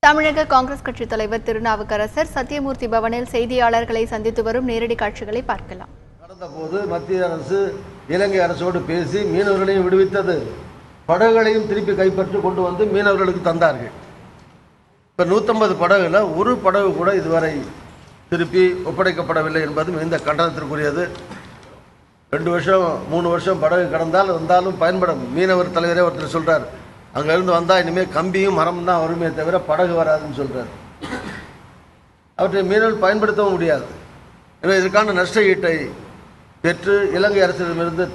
தமிழக காங்கிரஸ் கட்சி தலைவர் திருநாவுக்கரசர் சத்தியமூர்த்தி பவனில் செய்தியாளர்களை சந்தித்து வரும் நேரடி காட்சிகளை பார்க்கலாம். கடந்த போது மத்திய அரசு இலங்கை அரசோடு பேசி மீனவர்களையும் விடுவித்தது, படகுகளையும் திருப்பி கைப்பற்றி கொண்டு வந்து மீனவர்களுக்கு தந்தார்கள். இப்போ 150 படகுல ஒரு படகு கூட இதுவரை திருப்பி ஒப்படைக்கப்படவில்லை என்பது மிகுந்த கண்டனத்திற்குரியது. 2 வருஷம் 3 வருஷம் படகு கடந்தால் வந்தாலும் பயன்படும். மீனவர் தலைவரே ஒருத்தர் சொல்கிறார், அங்கேருந்து வந்தால் இனிமேல் கம்பியும் மரமும் தான் வருமே தவிர படகு வராதுன்னு சொல்கிறார். அவற்றை மீனவர்கள் பயன்படுத்தவும் முடியாது. எனவே இதற்கான நஷ்ட ஈட்டை பெற்று இலங்கை அரசிடமிருந்து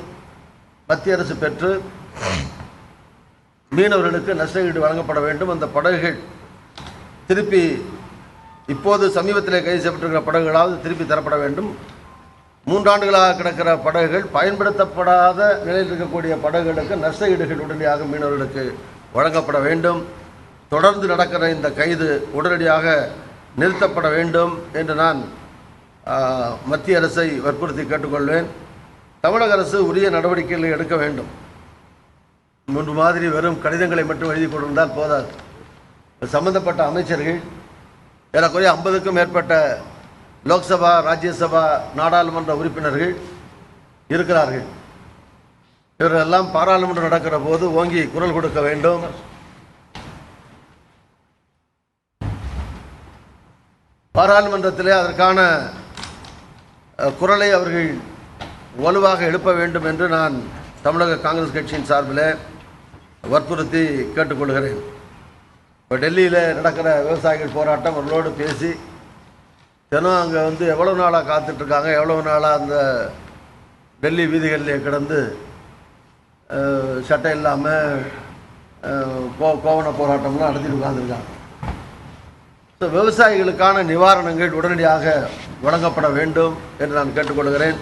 மத்திய அரசு பெற்று மீனவர்களுக்கு நஷ்ட ஈடு வழங்கப்பட வேண்டும். அந்த படகுகள் திருப்பி இப்போது சமீபத்தில் கைது செய்யப்பட்டிருக்கிற படகுகளாவது திருப்பி தரப்பட வேண்டும். 3 ஆண்டுகளாக கிடக்கிற படகுகள், பயன்படுத்தப்படாத நிலையில் இருக்கக்கூடிய படகுகளுக்கு நஷ்ட ஈடுகள் உடனடியாக மீனவர்களுக்கு வழங்கப்பட வேண்டும். தொடர்ந்து நடக்கிற இந்த கைது உடனடியாக நிறுத்தப்பட வேண்டும் என்று நான் மத்திய அரசை வற்புறுத்தி கேட்டுக்கொள்வேன். தமிழக அரசு உரிய நடவடிக்கைகளை எடுக்க வேண்டும். முன்பு மாதிரி வெறும் கடிதங்களை மட்டும் எழுதி கொண்டிருந்தால் போதாது. சம்பந்தப்பட்ட அமைச்சர்கள் ஏறக்குறைய 50க்கும் மேற்பட்ட லோக்சபா, ராஜ்யசபா, நாடாளுமன்ற உறுப்பினர்கள் இருக்கிறார்கள். இவரெல்லாம் பாராளுமன்றம் நடக்கிற போது ஓங்கி குரல் கொடுக்க வேண்டும். பாராளுமன்றத்திலே அதற்கான குரலை அவர்கள் வலுவாக எழுப்ப வேண்டும் என்று நான் தமிழக காங்கிரஸ் கட்சியின் சார்பில் வற்புறுத்தி கேட்டுக்கொள்கிறேன். இப்போ டெல்லியில் நடக்கிற விவசாயிகள் போராட்டம் அவர்களோடு பேசி தினம் அங்கே எவ்வளோ நாளாக காத்துட்ருக்காங்க, எவ்வளோ நாளாக அந்த டெல்லி வீதிகளிலே கிடந்து சட்டை இல்லாமல் கோவண போராட்டம்லாம் நடத்திட்டு உட்காந்துருக்காங்க. ஸோ விவசாயிகளுக்கான நிவாரணங்கள் உடனடியாக வழங்கப்பட வேண்டும் என்று நான் கேட்டுக்கொள்கிறேன்.